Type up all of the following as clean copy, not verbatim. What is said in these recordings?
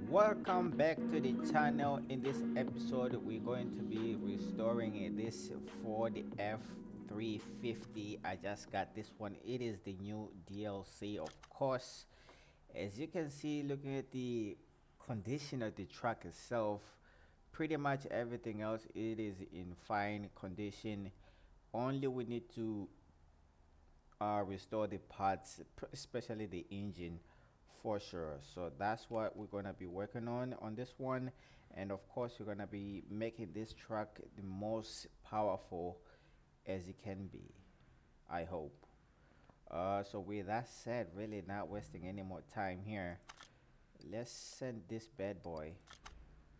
Welcome back to the channel. In this episode we're going to be restoring this Ford F350. I just got this one. It is the new DLC, of course. As you can see, looking at the condition of the truck itself, pretty much everything else it is in fine condition. Only we need to restore the parts, especially the engine, for sure. So that's what we're gonna be working on this one. And of course we're gonna be making this truck the most powerful as it can be, I hope. So with that said, really not wasting any more time here, let's send this bad boy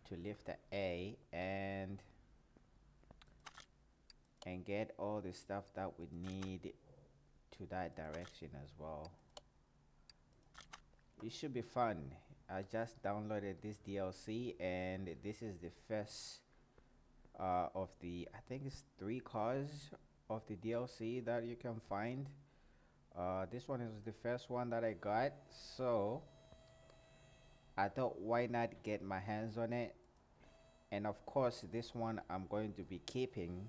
to lift the A and get all the stuff that we need to that direction as well. It should be fun. I just downloaded this DLC and this is the first of the, I think it's 3 cars of the DLC that you can find. This one is the first one that I got, so I thought why not get my hands on it. And of course this one I'm going to be keeping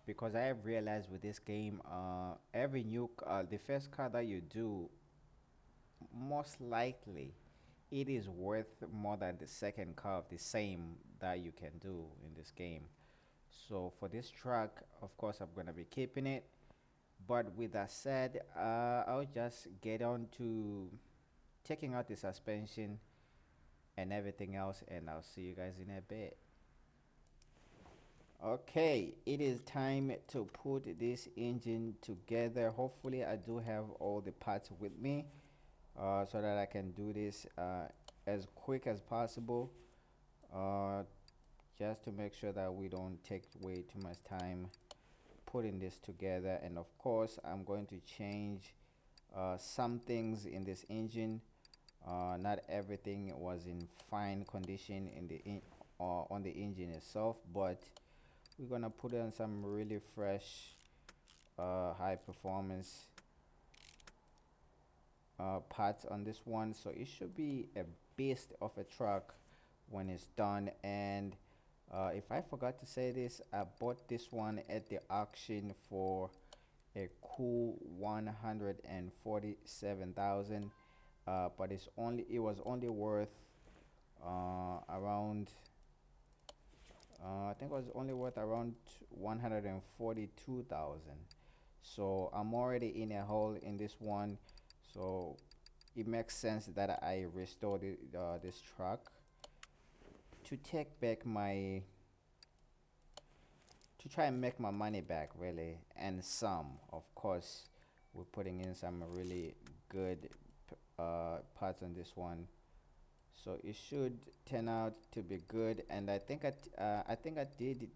because I have realized with this game, every new the first car that you do, most likely it is worth more than the second car of the same that you can do in this game. So for this truck, of course I'm gonna be keeping it. But with that said, I'll just get on to taking out the suspension and everything else, and I'll see you guys in a bit. Okay, it is time to put this engine together. Hopefully I do have all the parts with me, so that I can do this as quick as possible, uh, just to make sure that we don't take way too much time putting this together. And of course I'm going to change some things in this engine. Not everything was in fine condition in the on the engine itself, but we're gonna put on some really fresh high performance parts on this one, so it should be a beast of a truck when it's done. And if I forgot to say this, I bought this one at the auction for a cool 147,000, but it was only worth around I think it was only worth around 142,000. So I'm already in a hole in this one, so it makes sense that I restored this truck to take back my to try and make my money back, really. And some, of course, we're putting in some really good parts on this one, so it should turn out to be good. And I think I did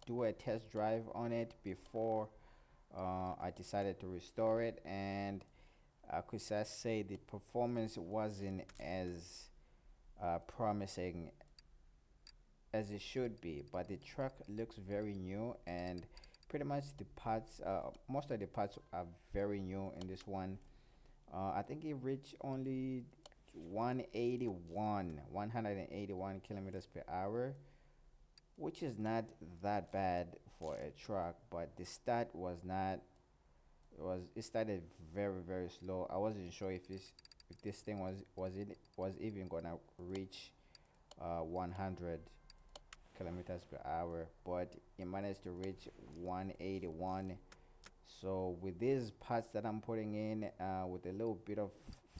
do a test drive on it before I decided to restore it, and I could just say the performance wasn't as promising as it should be, but the truck looks very new, and pretty much the parts, most of the parts are very new in this one. I think it reached only 181 kilometers per hour, which is not that bad for a truck. But the start was not. It started very slow. I wasn't sure if this thing was even gonna reach 100 kilometers per hour, but it managed to reach 181. So with these parts that I'm putting in, with a little bit of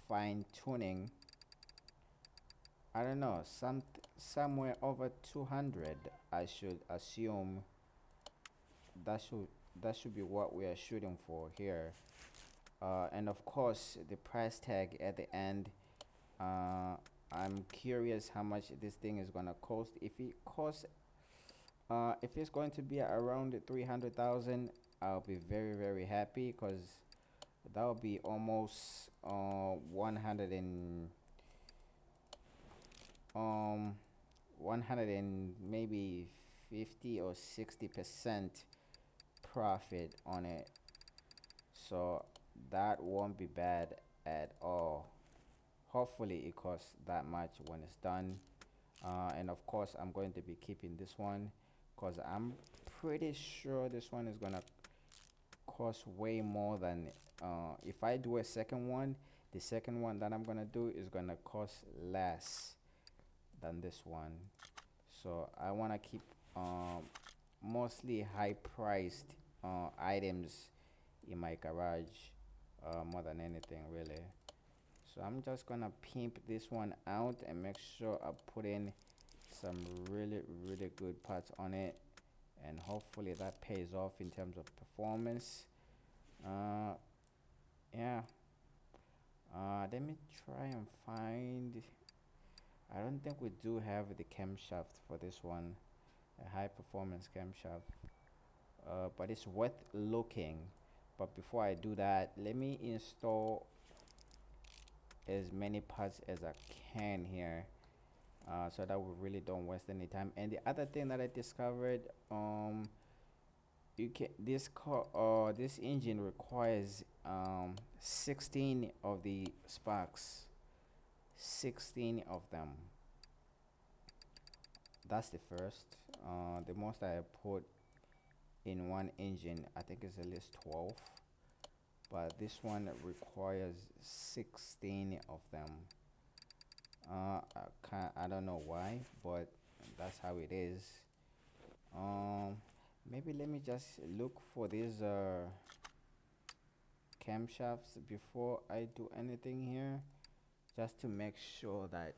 fine tuning, I don't know, somewhere over 200, I should assume that should be what we are shooting for here. And of course the price tag at the end, uh, I'm curious how much this thing is gonna cost. If it's going to be around 300,000, I'll be very happy, because that will be almost 100 and 100 and maybe 50 or 60% profit on it. So that won't be bad at all. hopefully it costs that much when it's done. And of course I'm going to be keeping this one because I'm pretty sure this one is gonna cost way more than if I do a second one, the second one that I'm gonna do is gonna cost less than this one. So I want to keep mostly high priced items in my garage more than anything really. So I'm just gonna pimp this one out and make sure I put in some really good parts on it, and hopefully that pays off in terms of performance. uh, yeah. Let me try and find. I don't think we do have the camshaft for this one, a high performance camshaft, but it's worth looking. But before I do that, let me install as many parts as I can here, so that we really don't waste any time. And the other thing that I discovered, you can this car this engine requires 16 of the sparks, 16 of them. That's the first. The most I put in one engine, I think, is at least 12, but this one requires 16 of them. I don't know why, but that's how it is. Um, Maybe let me just look for these camshafts before I do anything here, just to make sure that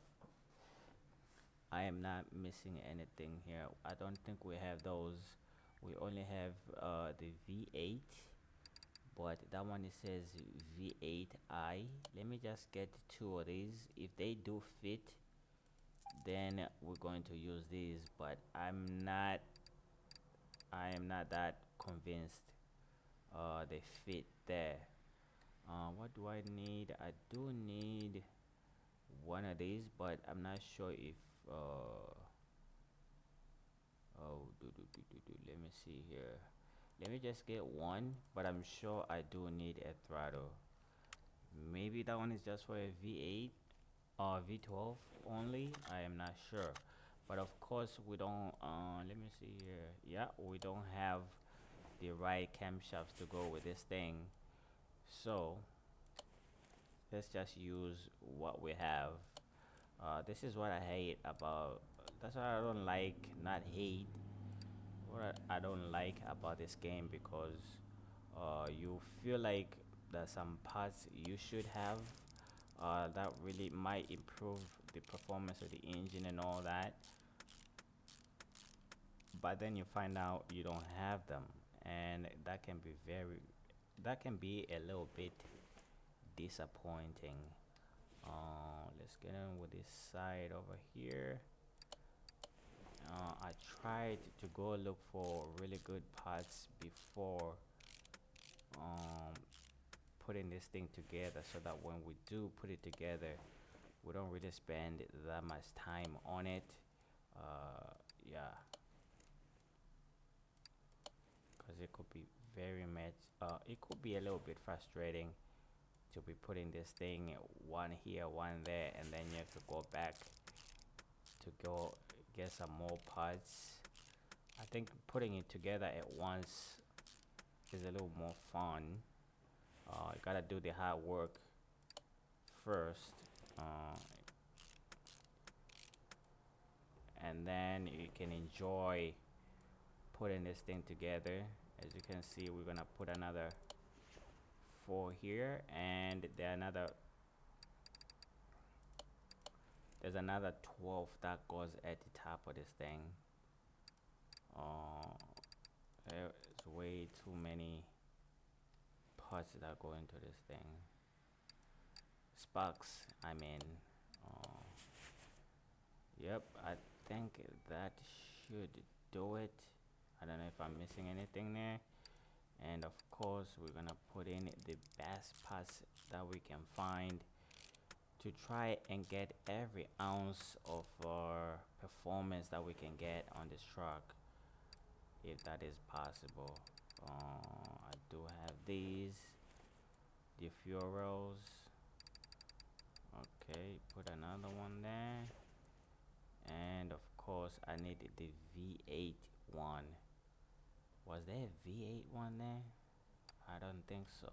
I am not missing anything here. I don't think we have those. We only have the V8, but that one it says V8i. Let me just get two of these. If they do fit, then we're going to use these, but I am not that convinced they fit there. What do I need? I do need one of these, but I'm not sure if let me see here. Let me just get one, but I'm sure I do need a throttle. Maybe that one is just for a V8 or V12 only. I am not sure, but of course we don't. Let me see here. Yeah, we don't have the right camshafts to go with this thing, so let's just use what we have. This is what I hate about. That's what I don't like. Not hate. What I don't like about this game, because you feel like there's some parts you should have that really might improve the performance of the engine and all that, but then you find out you don't have them, and that can be a little bit disappointing. Let's get in with this side over here. I tried to go look for really good parts before um, putting this thing together, so that when we do put it together, we don't really spend that much time on it. Yeah, because it could be very much. It could be a little bit frustrating to be putting this thing one here, one there, and then you have to go back to go get some more parts. I think putting it together at once is a little more fun. You gotta do the hard work first, and then you can enjoy putting this thing together. As you can see, we're gonna put another 4 here, and there's another 12 that goes at the top of this thing. Uh, there's way too many parts that go into this thing. Sparks, I mean. Uh, yep, I think that should do it. I don't know if I'm missing anything there. And of course, we're gonna put in the best parts that we can find to try and get every ounce of performance that we can get on this truck, if that is possible. I do have these, the fuels. Okay, put another one there. And of course I need the V8 one. Was there a V8 one there? I don't think so,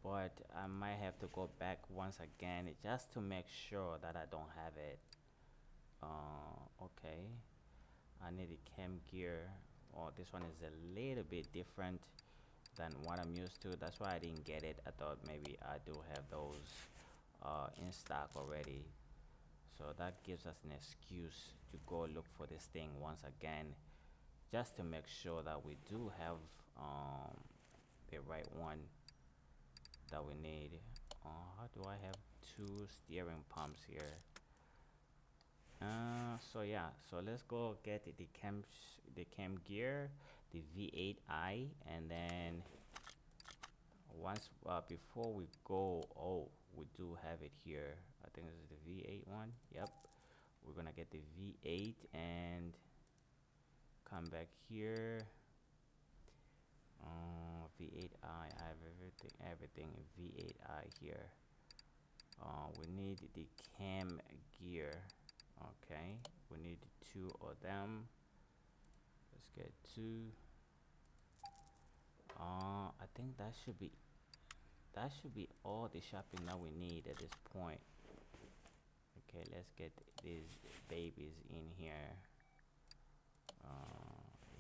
but I might have to go back once again just to make sure that I don't have it. Okay, I need a cam gear. Oh, this one is a little bit different than what I'm used to. That's why I didn't get it. I thought maybe I do have those in stock already, so that gives us an excuse to go look for this thing once again, just to make sure that we do have the right one that we need. How do I have two steering pumps here? So yeah, so let's go get the cam gear, the V8i, and then once before we go, oh, we do have it here. I think this is the V8 one. Yep, we're gonna get the V8 and come back here. V8i, I have everything in V8i here. We need the cam gear. Okay, we need two of them. Let's get two. I think that should be all the shopping that we need at this point. Okay, let's get these babies in here.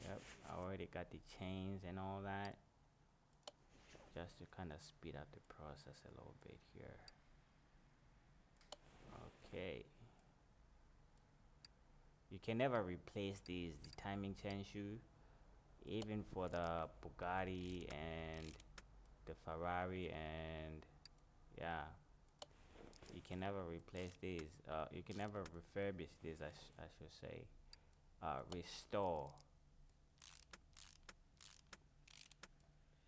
Yep, I already got the chains and all that, just to kind of speed up the process a little bit here. Okay, you can never replace the timing chain shoe, even for the Bugatti and the Ferrari, and yeah, you can never replace these. You can never refurbish these, I should say. Restore.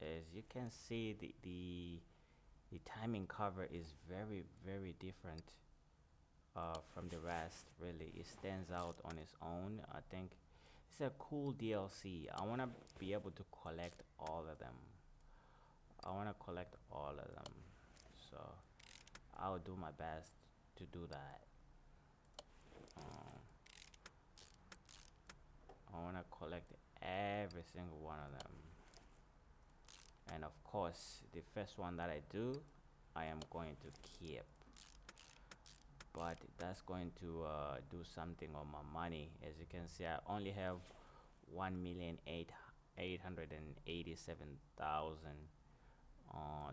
As you can see, the timing cover is very different from the rest. Really, it stands out on its own. I think it's a cool DLC. I want to be able to collect all of them. So I'll do my best to do that. I want to collect every single one of them. And of course, the first one that I do, I am going to keep. But that's going to do something on my money. As you can see, I only have 1,887,000.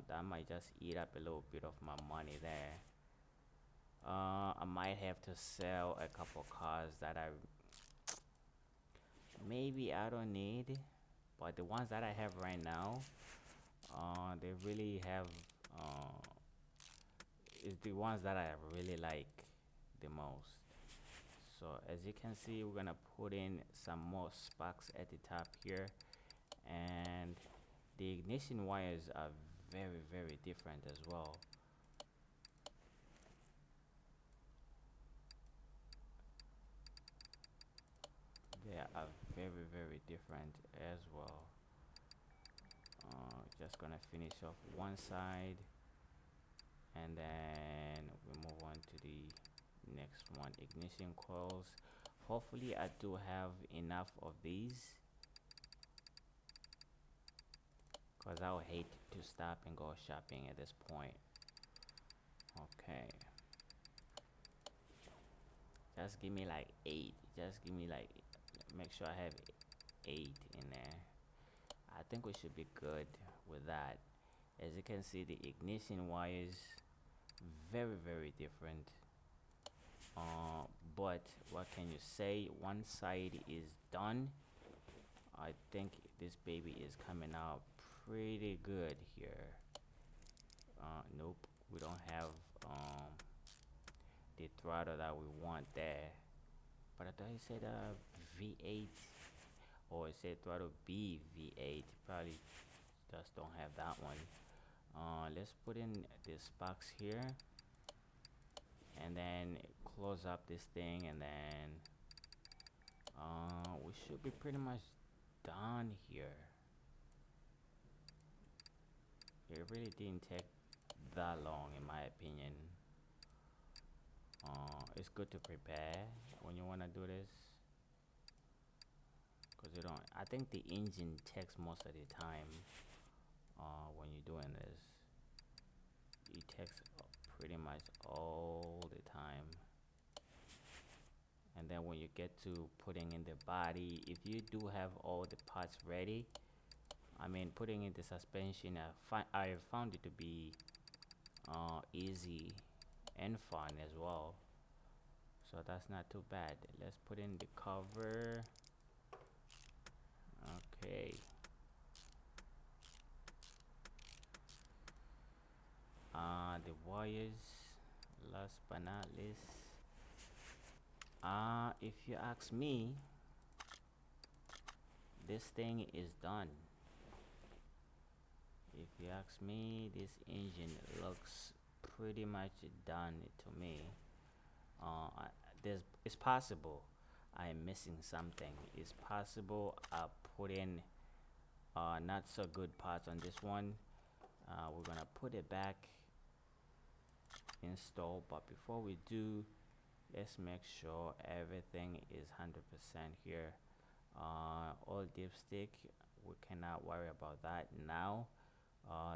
That might just eat up a little bit of my money there. I might have to sell a couple cars that I don't need, but the ones that I have right now, they really have is the ones that I really like the most. So as you can see, we're gonna put in some more sparks at the top here, and the ignition wires are very different as well. They are very different as well. Just gonna finish off one side, and then we move on to the next one. Ignition coils. Hopefully I do have enough of these, because I would hate to stop and go shopping at this point. Okay, just give me like 8. Just give me like, make sure I have 8 in there. I think we should be good with that. As you can see, the ignition wires very different. But what can you say? One side is done. I think this baby is coming out pretty good here. Nope, we don't have the throttle that we want there. But I thought it said V8, or it said throttle B V8. Probably just don't have that one. Let's put in this box here, and then close up this thing, and then we should be pretty much done here. It really didn't take that long, in my opinion. It's good to prepare when you want to do this, because you don't. I think the engine takes most of the time. When you're doing this, it takes pretty much all the time. And then when you get to putting in the body, if you do have all the parts ready, I mean, putting in the suspension, I found it to be easy and fun as well. So that's not too bad. Let's put in the cover. Okay. The wires, last but not least. If you ask me, this thing is done. If you ask me, this engine looks pretty much done to me. It's possible I'm missing something. It's possible I put in not so good parts on this one. We're gonna put it back install, but before we do, let's make sure everything is 100% here. Oil dipstick, we cannot worry about that now.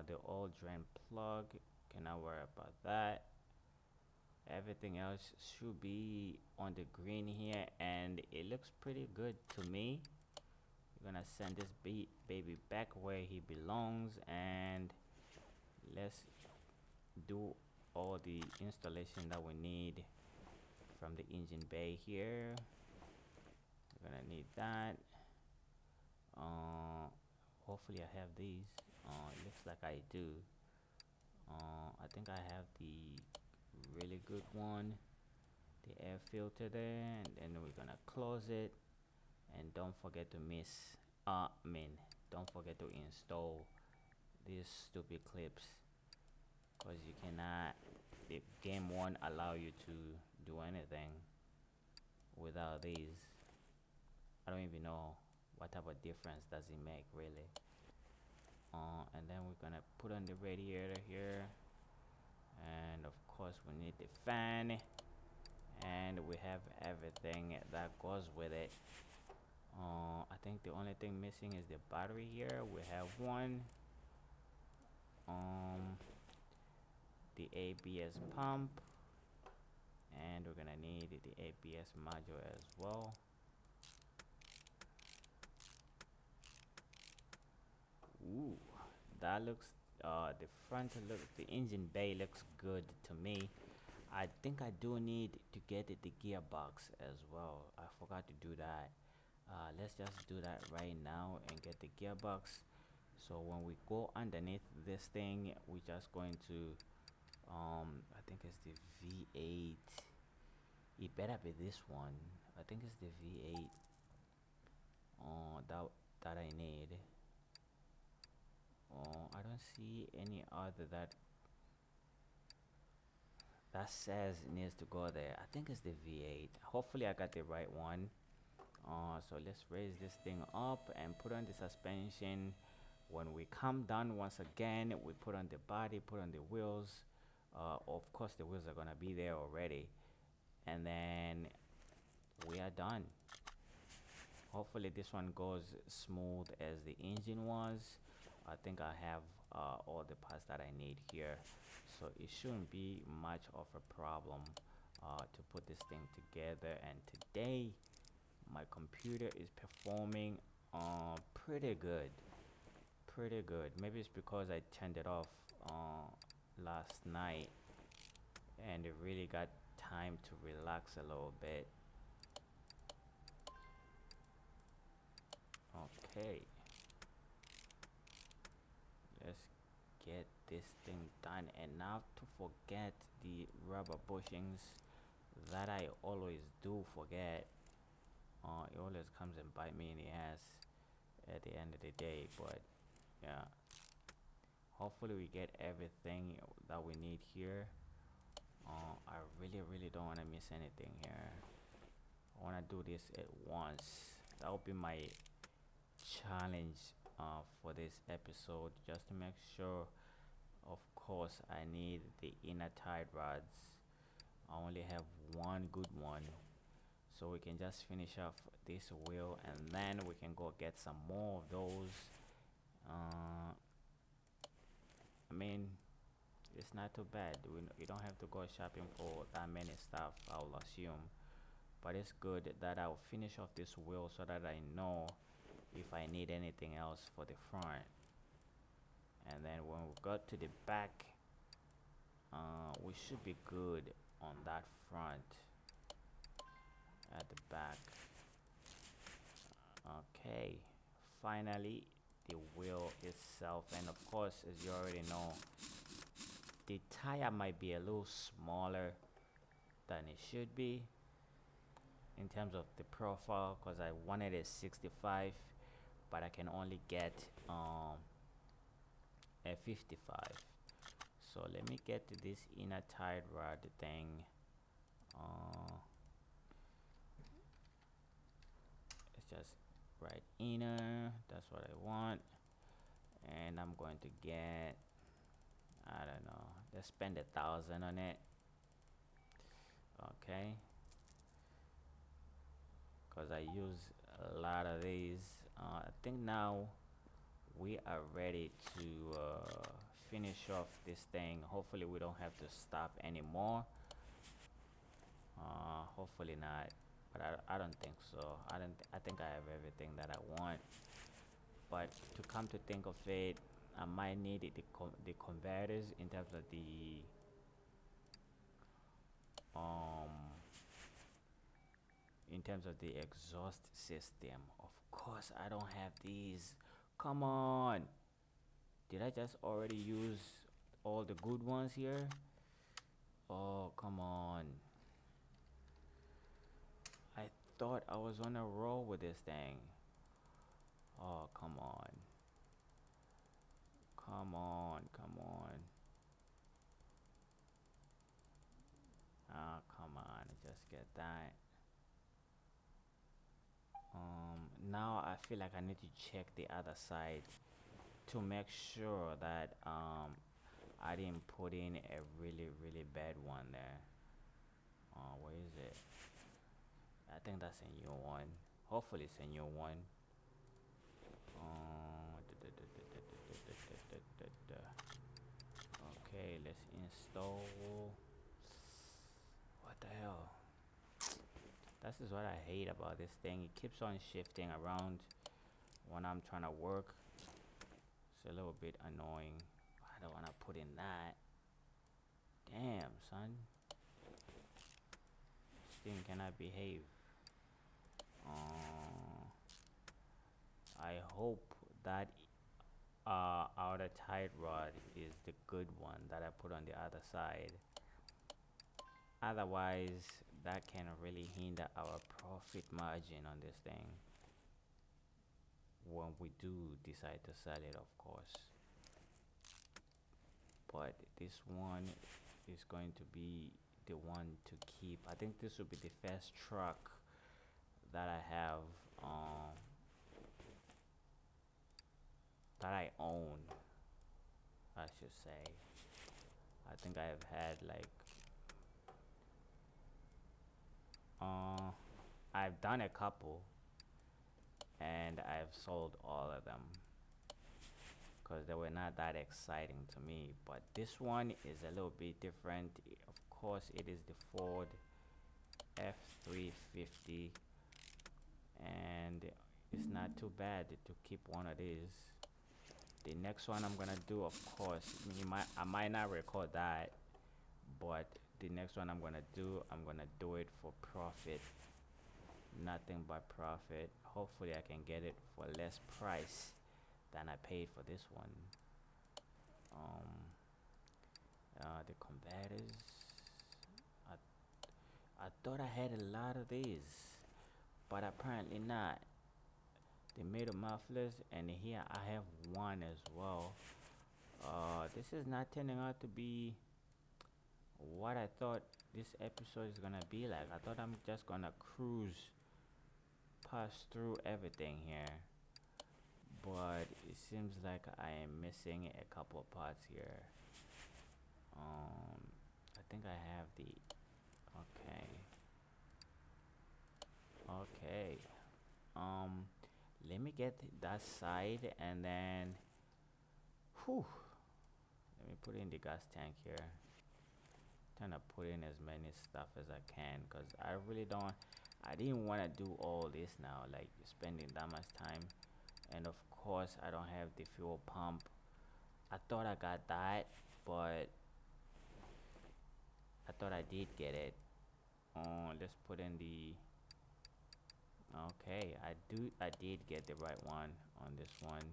The oil drain plug, cannot worry about that. Everything else should be on the green here, and it looks pretty good to me. We're gonna send this baby back where he belongs, and let's do all the installation that we need from the engine bay here. We're gonna need that. Hopefully I have these. It looks like I do. I think I have the really good one, the air filter there, and then we're gonna close it. And don't forget to don't forget to install these stupid clips, because you cannot, the game won't allow you to do anything without these. I don't even know what type of difference does it make, really. And then we're gonna put on the radiator here, and of course we need the fan, and we have everything that goes with it. I think the only thing missing is the battery here. We have one. The ABS pump, and we're gonna need the ABS module as well. Ooh, that looks the engine bay looks good to me. I think I do need to get the gearbox as well. I forgot to do that. Let's just do that right now and get the gearbox. So when we go underneath this thing, we're just going to I think it's the V8. It better be this one. I think it's the V8 that I need. I don't see any other that says it needs to go there. I think it's the V8. Hopefully I got the right one. So let's raise this thing up and put on the suspension. When we come down once again, we put on the body, put on the wheels. Of course the wheels are gonna be there already, and then we are done. Hopefully this one goes smooth as the engine was. I think I have all the parts that I need here, so it shouldn't be much of a problem to put this thing together. And today my computer is performing pretty good. Maybe it's because I turned it off last night and it really got time to relax a little bit. Okay, let's get this thing done. And not to forget the rubber bushings that I always do forget. It always comes and bite me in the ass at the end of the day, but yeah, hopefully we get everything that we need here. I really don't want to miss anything here. I want to do this at once. That will be my challenge for this episode, just to make sure. Of course I need the inner tie rods. I only have one good one, so we can just finish off this wheel and then we can go get some more of those. uh, I mean, it's not too bad. We don't have to go shopping for that many stuff, I'll assume. But it's good that I'll finish off this wheel so that I know if I need anything else for the front. And then when we go to the back, we should be good on that front. At the back. Okay, finally the wheel itself, and of course, as you already know, the tire might be a little smaller than it should be in terms of the profile, because I wanted a 65, but I can only get a 55. So let me get to this inner tie rod thing. uh, it's just right inner, that's what I want. And I'm going to get, I don't know, let's spend 1,000 on it. Okay, because I use a lot of these. I think now we are ready to finish off this thing. Hopefully we don't have to stop anymore. Hopefully not, but I don't think so. I think I have everything that I want. But to come to think of it, I might need the converters in terms of the um exhaust system. Of course, I don't have these. Come on. Did I just already use all the good ones here? Oh, come on. I thought I was on a roll with this thing. Oh, come on. Come on, come on. Oh, come on. Just get that. Now I feel like I need to check the other side to make sure that I didn't put in a really bad one there. Where is it? I think that's a new one. Hopefully it's a new one. Okay, let's install. What the hell? This is what I hate about this thing. It keeps on shifting around when I'm trying to work. It's a little bit annoying. I don't want to put in that. Damn, son. This thing cannot behave. I hope that outer tight rod is the good one that I put on the other side. Otherwise, that can really hinder our profit margin on this thing when we do decide to sell it, of course. But this one is going to be the one to keep. I think this will be the first truck that I have that I own, I should say. I think I have had like I've done a couple and I've sold all of them because they were not that exciting to me. But this one is a little bit different. Of course, it is the Ford F350, and it's not too bad to keep one of these. The next one I'm gonna do, of course, I might not record that, but the next one I'm gonna do it for profit. Nothing but profit. Hopefully I can get it for less price than I paid for this one. The converters, I, I thought I had a lot of these, but apparently not. The middle mufflers, and here I have one as well. This is not turning out to be what I thought this episode is gonna be like. I thought I'm just gonna pass through everything here, but it seems like I am missing a couple of parts here. I think I have the Okay. Okay. Um, Let me get that side and then, whew, let me put in the gas tank here. Trying to put in as many stuff as I can because I really don't. I didn't want to do all this now, like spending that much time. And of course, I don't have the fuel pump. I thought I got that, but I thought I did get it. Let's put in the. Okay, I did get the right one on this one,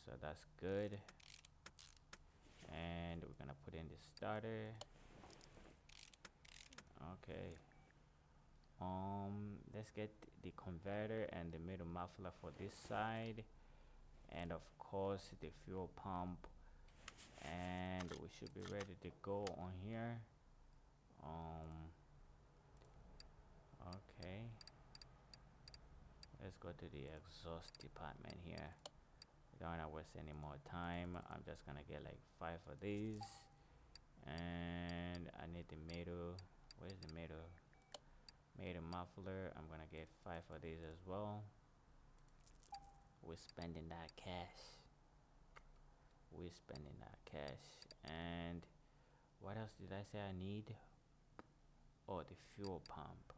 so that's good. And we're gonna put in the starter. Okay. Let's get the converter and the middle muffler for this side, and of course the fuel pump, and we should be ready to go on here. Okay. Let's go to the exhaust department here. Don't wanna waste any more time. I'm just gonna get like 5 of these, and I need the middle. Where's the middle? Middle muffler. I'm gonna get 5 of these as well. We're spending that cash. We're spending that cash. And what else did I say I need? Oh, the fuel pump.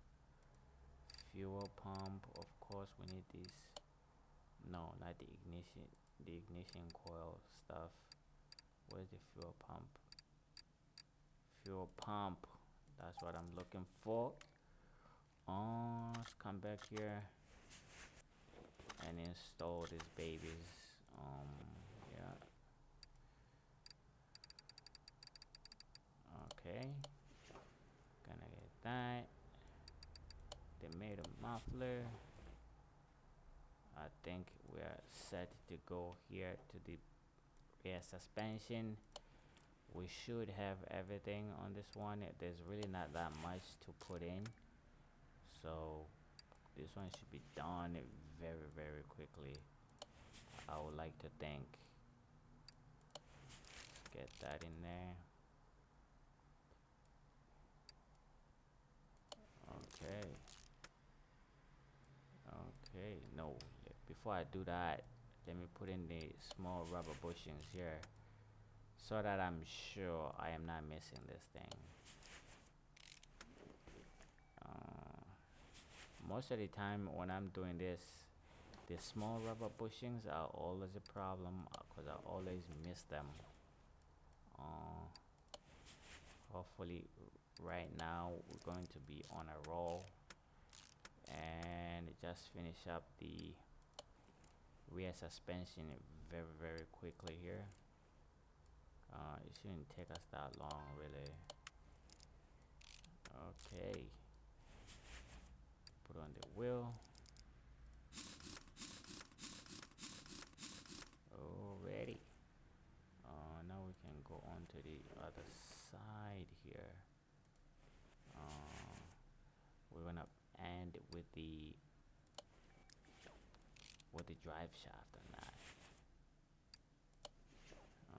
Fuel pump. Of course, we need this. No, not the ignition. The ignition coil stuff. Where's the fuel pump? Fuel pump. That's what I'm looking for. Let's come back here and install these babies. Yeah. Okay. Gonna get that. The middle muffler. I think we are set to go here to the rear suspension. We should have everything on this one. There's really not that much to put in, so this one should be done very, very quickly, I would like to think. Let's get that in there. Okay. Okay, no, before I do that, let me put in the small rubber bushings here so that I'm sure I am not missing this thing. Most of the time when I'm doing this, the small rubber bushings are always a problem because I always miss them. Hopefully right now we're going to be on a roll and just finish up the rear suspension very, very quickly here. It shouldn't take us that long, really. Okay. Put on the wheel. Already. Now we can go on to the other side here. We're gonna end with the drive shaft on that.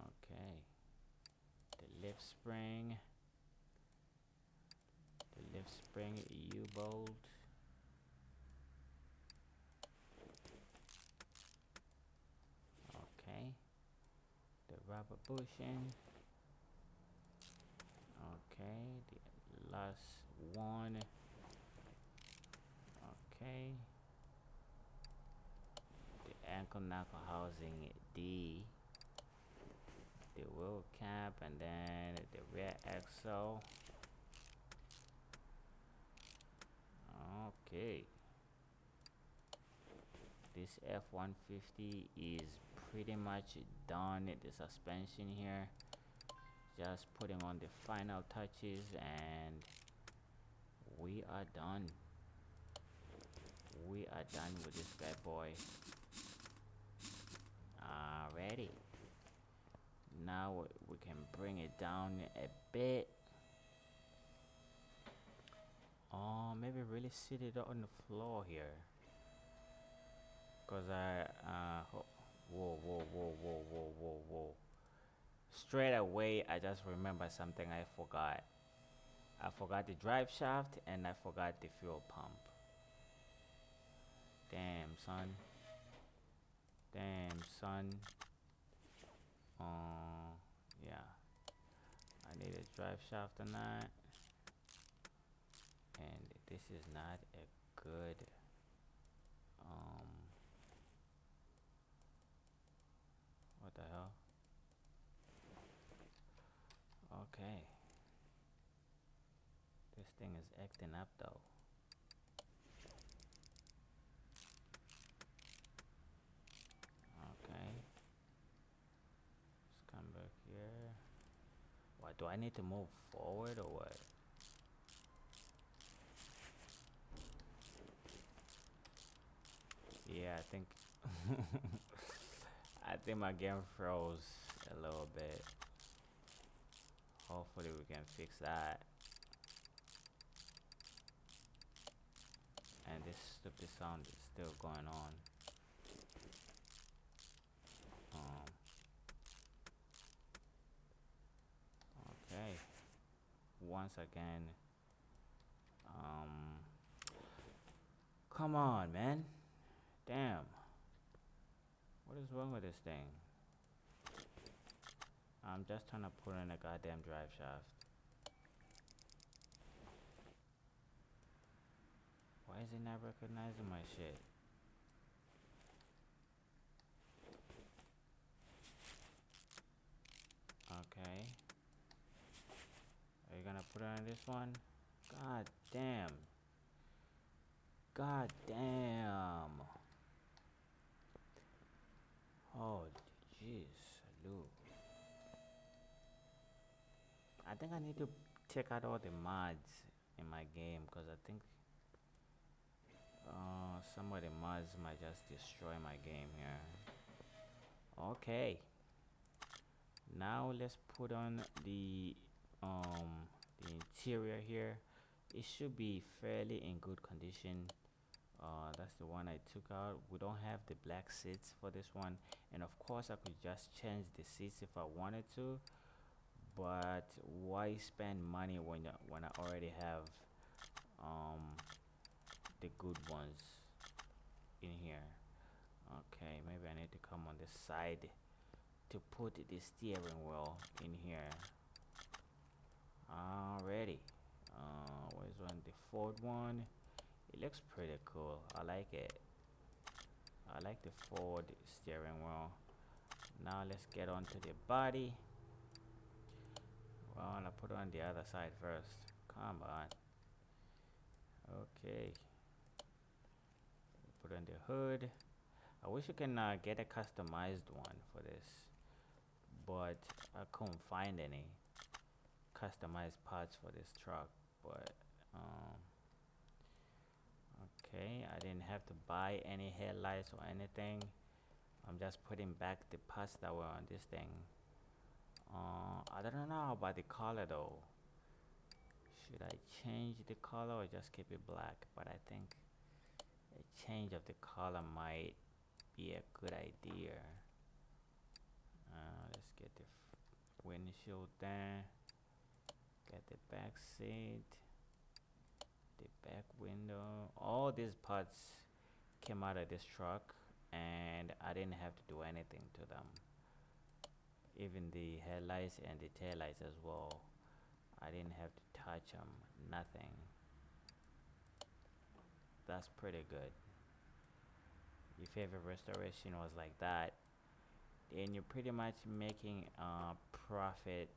Okay. The lift spring. The lift spring U-bolt. Okay. The rubber bushing. Okay. The last one. Okay. The ankle knuckle housing D. The wheel cap and then the rear axle. Okay. This F350 is pretty much done. The suspension here. Just putting on the final touches and we are done. We are done with this bad boy. Alrighty. Now we can bring it down a bit. Maybe really sit it on the floor here. Cause whoa, whoa, whoa, whoa, whoa, whoa, whoa. Straight away, I just remember something I forgot. I forgot the drive shaft and I forgot the fuel pump. Damn, son. Damn, son. Yeah. I need a drive shaft on that. And this is not a good what the hell? Okay. This thing is acting up though. Okay. Let's come back here. What, do I need to move forward or what? Yeah, I think I think my game froze a little bit. Hopefully we can fix that. And this stupid sound is still going on. Um, okay. Once again, um, come on, man. Damn. What is wrong with this thing? I'm just trying to put in a goddamn drive shaft. Why is it not recognizing my shit? Okay. Are you gonna put it on this one? God damn. God damn. Oh, jeez. Lou. I think I need to check out all the mods in my game because I think some of the mods might just destroy my game here. Okay. Now let's put on the interior here. It should be fairly in good condition. That's the one I took out. We don't have the black seats for this one, and of course I could just change the seats if I wanted to, but why spend money when I already have um, the good ones in here? Okay, maybe I need to come on the side to put the steering wheel in here. Already. Where's one? The Ford one. It looks pretty cool. I like it. I like the Ford steering wheel. Now let's get onto the body. Well, I'll put it on the other side first. Come on. Okay. Put on the hood. I wish you can get a customized one for this, but I couldn't find any customized parts for this truck. But okay, I didn't have to buy any headlights or anything. I'm just putting back the parts that were on this thing. I don't know about the color though. Should I change the color or just keep it black? But I think a change of the color might be a good idea. Let's get the windshield there. Get the back seat, the back window. All these parts came out of this truck and I didn't have to do anything to them. Even the headlights and the taillights as well. I didn't have to touch them, nothing. That's pretty good. If every restoration was like that, then you're pretty much making a profit,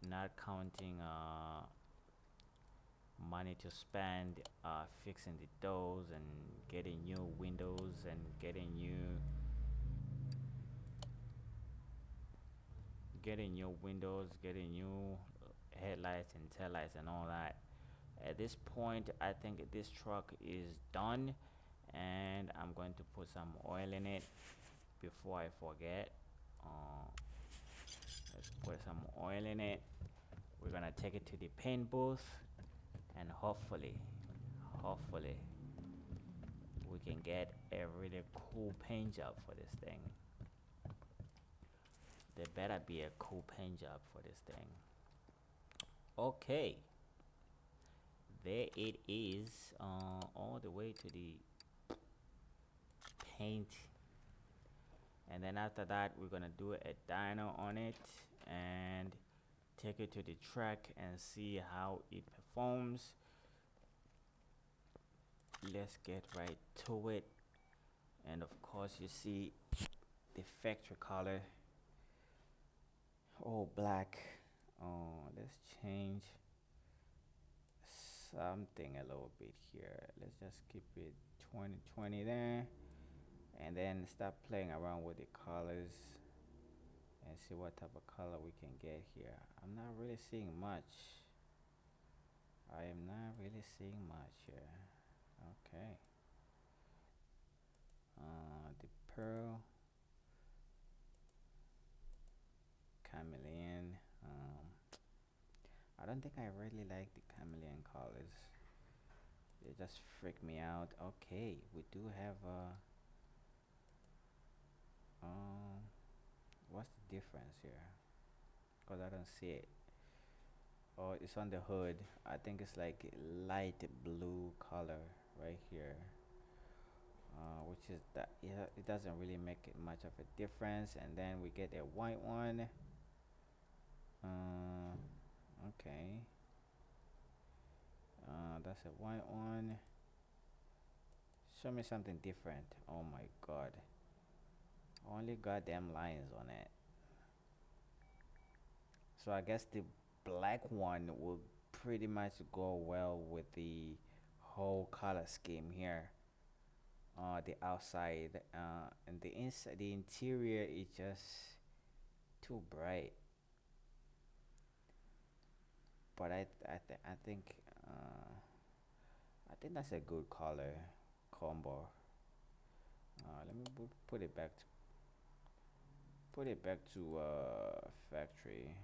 not counting money to spend fixing the doors and getting new windows and getting new windows, getting new headlights and taillights and all that. At this point, I think this truck is done, and I'm going to put some oil in it before I forget. Uh, let's put some oil in it. We're gonna take it to the paint booth, and hopefully, we can get a really cool paint job for this thing. There better be a cool paint job for this thing. Okay, there it is, all the way to the paint. And then after that, we're gonna do a dyno on it and take it to the track and see how it performs. Let's get right to it. And of course, you see the factory color, all black. Let's change something a little bit here. Let's just keep it 2020 there, and then start playing around with the colors and see what type of color we can get here. I'm not really seeing much. I am not really seeing much here. Okay. The pearl, chameleon. I don't think I really like the chameleon colors. They just freak me out. Okay, we do have um, what's the difference here? Cause I don't see it. Oh, it's on the hood. I think it's like light blue color right here. Which is that, yeah, it doesn't really make it much of a difference. And then we get a white one. Okay. That's a white one. Show me something different. Oh my god. Only goddamn lines on it. So I guess the black one will pretty much go well with the whole color scheme here. The outside, and the inside, the interior is just too bright. But I think that's a good color combo. Let me put it back to factory,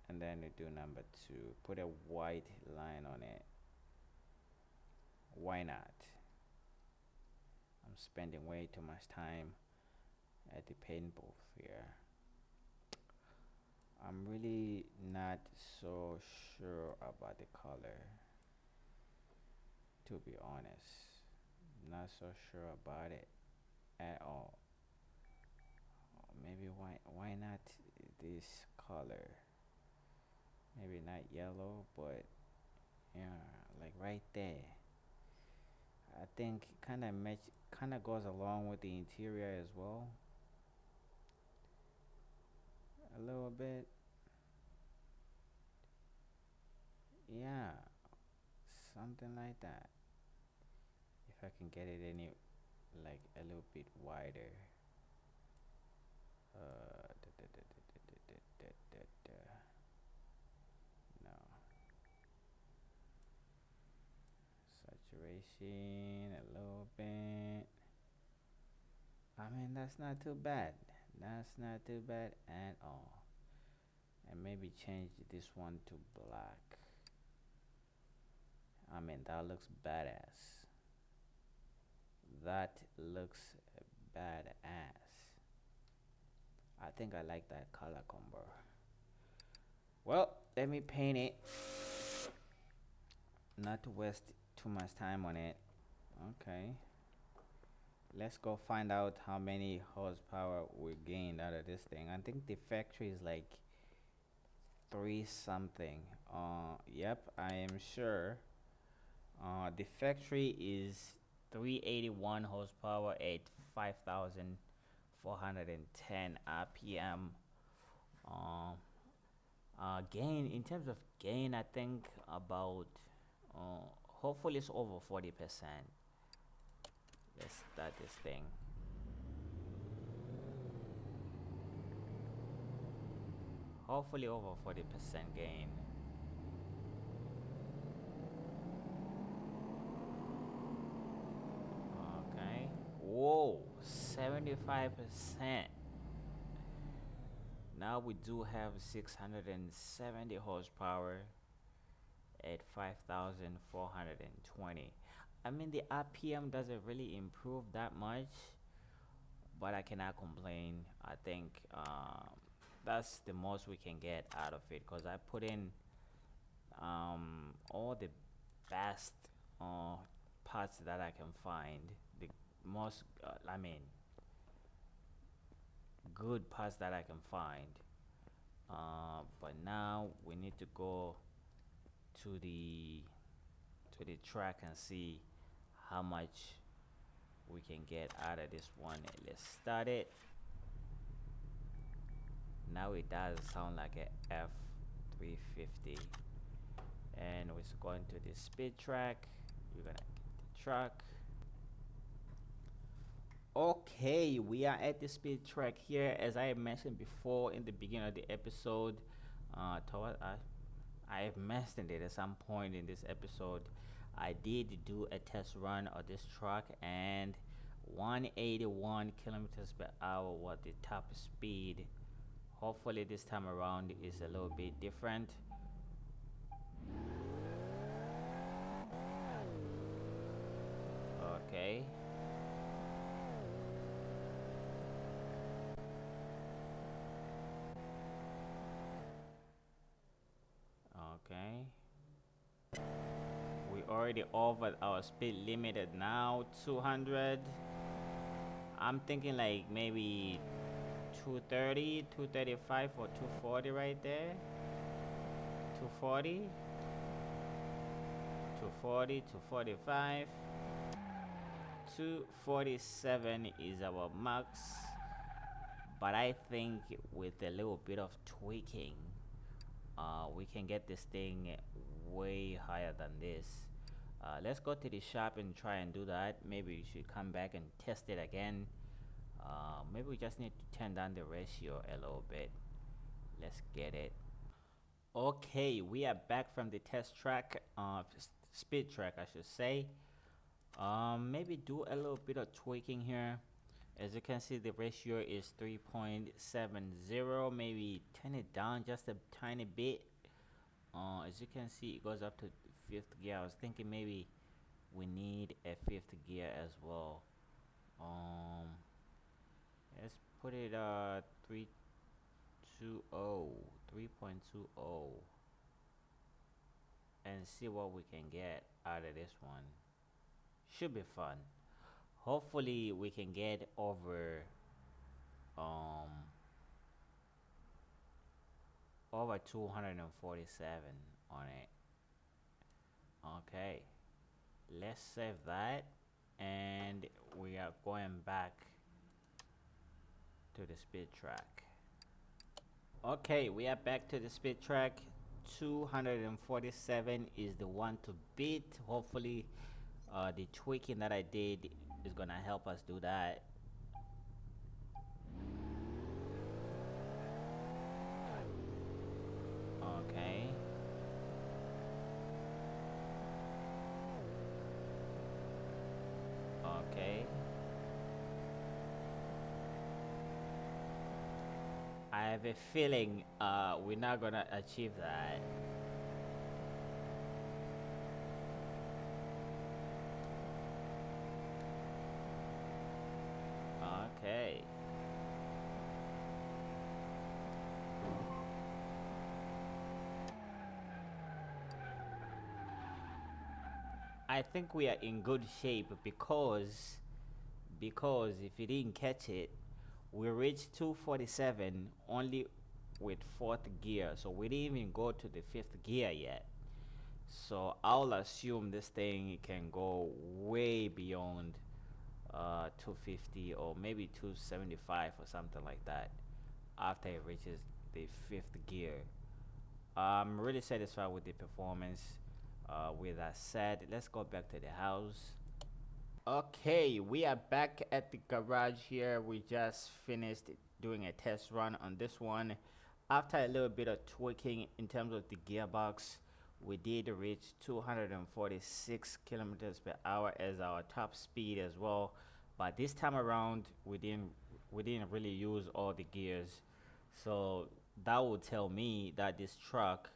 and then we do number two. Put a white line on it. Why not? I'm spending way too much time at the paint booth here. I'm really not so sure about the color, to be honest. Not so sure about it at all. Maybe why not this color? Maybe not yellow, but yeah, like right there. I think kind of goes along with the interior as well. A little bit. Yeah, something like that. If I can get it any like a little bit wider. No. Saturation a little bit. I mean, that's not too bad. That's not too bad at all. And maybe change this one to black. I mean, that looks badass. That looks badass. I think I like that color combo. Well, let me paint it. Not to waste too much time on it. Okay. Let's go find out how many horsepower we gained out of this thing. I think the factory is like 3 something. Yep, I am sure. The factory is 381 horsepower at 5,410 RPM. Uh, Gain, in terms of gain, I think about, hopefully it's over 40%. Let's start this thing. Hopefully over 40% gain. Okay. Whoa, 75%. Now we do have 670 horsepower at 5,420. I mean, the RPM doesn't really improve that much, but I cannot complain. I think that's the most we can get out of it, because I put in all the best uh, parts that I can find, the most I mean good parts that I can find. But now we need to go to the track and see how much we can get out of this one. Let's start it. Now it does sound like a F350, and we're going to the speed track. You're gonna get the truck. Okay, we are at the speed track here. As I mentioned before in the beginning of the episode, toward I have mentioned it at some point in this episode. I did do a test run of this truck, and 181 kilometers per hour was the top speed. Hopefully this time around is a little bit different. Okay. Okay. We already over our speed limit at now 200. I'm thinking like maybe 230, 235 or 240 right there. 240, 240, 245. 247 is our max, but I think with a little bit of tweaking, we can get this thing way higher than this. Let's go to the shop and try and do that. Maybe we should come back and test it again. Maybe we just need to turn down the ratio a little bit. Let's get it. Okay, we are back from the test track, speed track, I should say. Maybe do a little bit of tweaking here. As you can see, the ratio is 3.70. Maybe turn it down just a tiny bit. As you can see, it goes up to fifth gear. I was thinking maybe we need a fifth gear as well. Um, let's put it 3.20 and see what we can get out of this one. Should be fun. Hopefully we can get um over 247 on it. Okay, let's save that, and we are going back to the speed track. Okay, we are back to the speed track. 247 is the one to beat. Hopefully the tweaking that I did is gonna help us do that. Okay. Okay. I have a feeling we're not gonna achieve that. Okay. I think we are in good shape because if you didn't catch it, we reached 247 only with fourth gear, so we didn't even go to the fifth gear yet. So I'll assume this thing can go way beyond 250 or maybe 275 or something like that after it reaches the fifth gear. I'm really satisfied with the performance. With that said, let's go back to the house. Okay, we are back at the garage here. We just finished doing a test run on this one. After a little bit of tweaking in terms of the gearbox, we did reach 246 kilometers per hour as our top speed as well. But this time around, we didn't really use all the gears, so that would tell me that this truck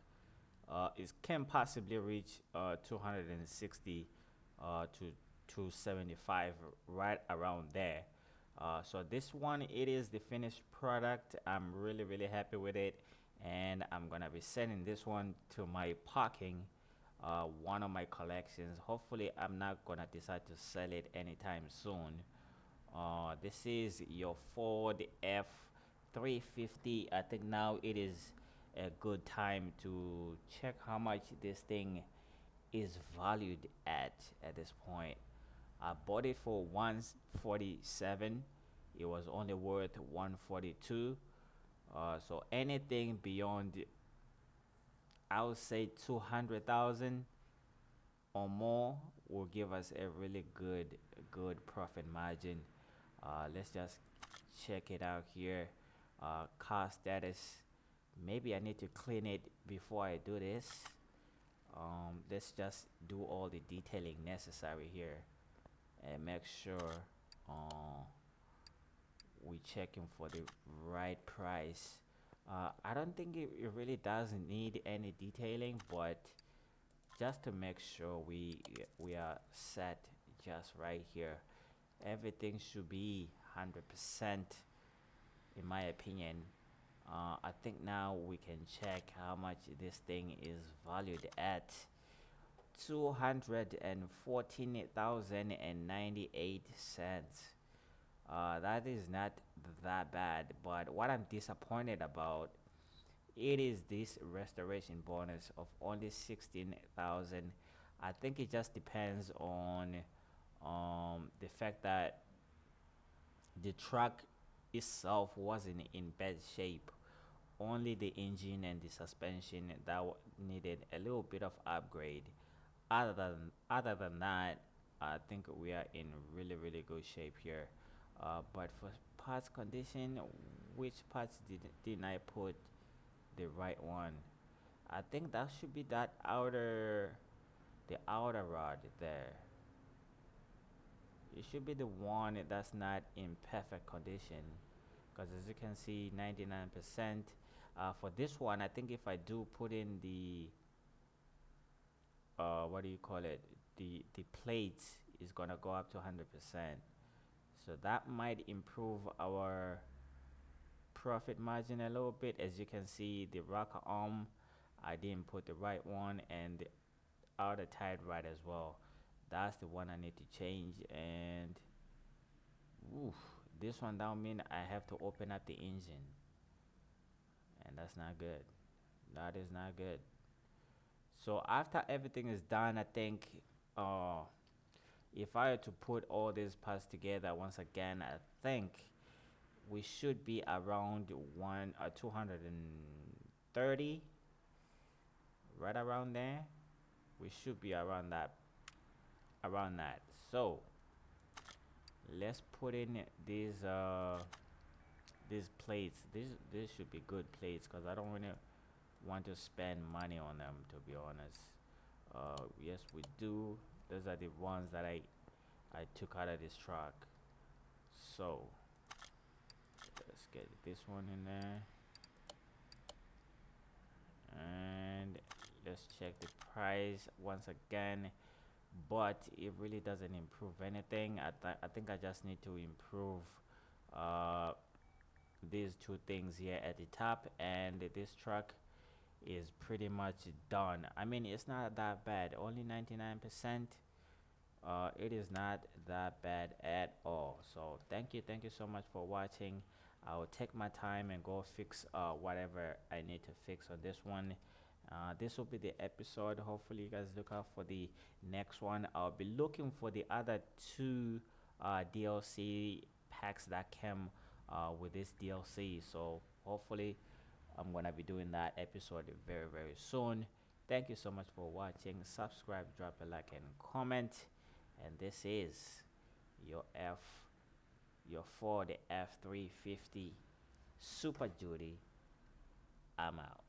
it can possibly reach 260 to 275, right around there. So this one, it is the finished product. I'm really happy with it, and I'm gonna be sending this one to my parking, one of my collections. Hopefully I'm not gonna decide to sell it anytime soon. This is your Ford F350. I think now it is a good time to check how much this thing is valued at this point. I bought it for 147. It was only worth 142. So anything beyond, I would say 200,000 or more will give us a really good profit margin. Let's just check it out here. Car status. Maybe I need to clean it before I do this. Let's just do all the detailing necessary here and make sure uh, we checking for the right price. I don't think it really doesn't need any detailing, but just to make sure we are set just right here. Everything should be 100% in my opinion. I think now we can check how much this thing is valued at. 214,098 cents. That is not that bad, but what I'm disappointed about, it is this restoration bonus of only 16,000. I think it just depends on the fact that the truck itself wasn't in bad shape. Only the engine and the suspension that needed a little bit of upgrade. Other than that, I think we are in really good shape here. But for parts condition, which parts didn't I put the right one? I think that should be the outer rod there. It should be the one that's not in perfect condition, because as you can see, 99%. For this one, I think if I do put in the what do you call it, the plates is gonna go up to 100%. So that might improve our profit margin a little bit. As you can see, the rocker arm, I didn't put the right one, and the outer tie rod as well. That's the one I need to change. And oof, this one down mean I have to open up the engine, and that's not good. That is not good. So after everything is done, I think uh if I had to put all these parts together once again, I think we should be around 230, right around there. We should be around that. So let's put in these plates. These should be good plates, because I don't really want to spend money on them, to be honest. Yes, we do. Those are the ones that I took out of this truck. So let's get this one in there, and let's check the price once again. But it really doesn't improve anything. I think I just need to improve uh these two things here at the top, and this truck is pretty much done. I mean, it's not that bad, only 99%. It is not that bad at all. So thank you so much for watching. I will take my time and go fix whatever I need to fix on this one. This will be the episode. Hopefully you guys look out for the next one. I'll be looking for the other two DLC packs that came with this DLC. So hopefully I'm gonna be doing that episode very soon. Thank you so much for watching. Subscribe, drop a like and comment. And this is your your Ford F350 Super Duty. I'm out.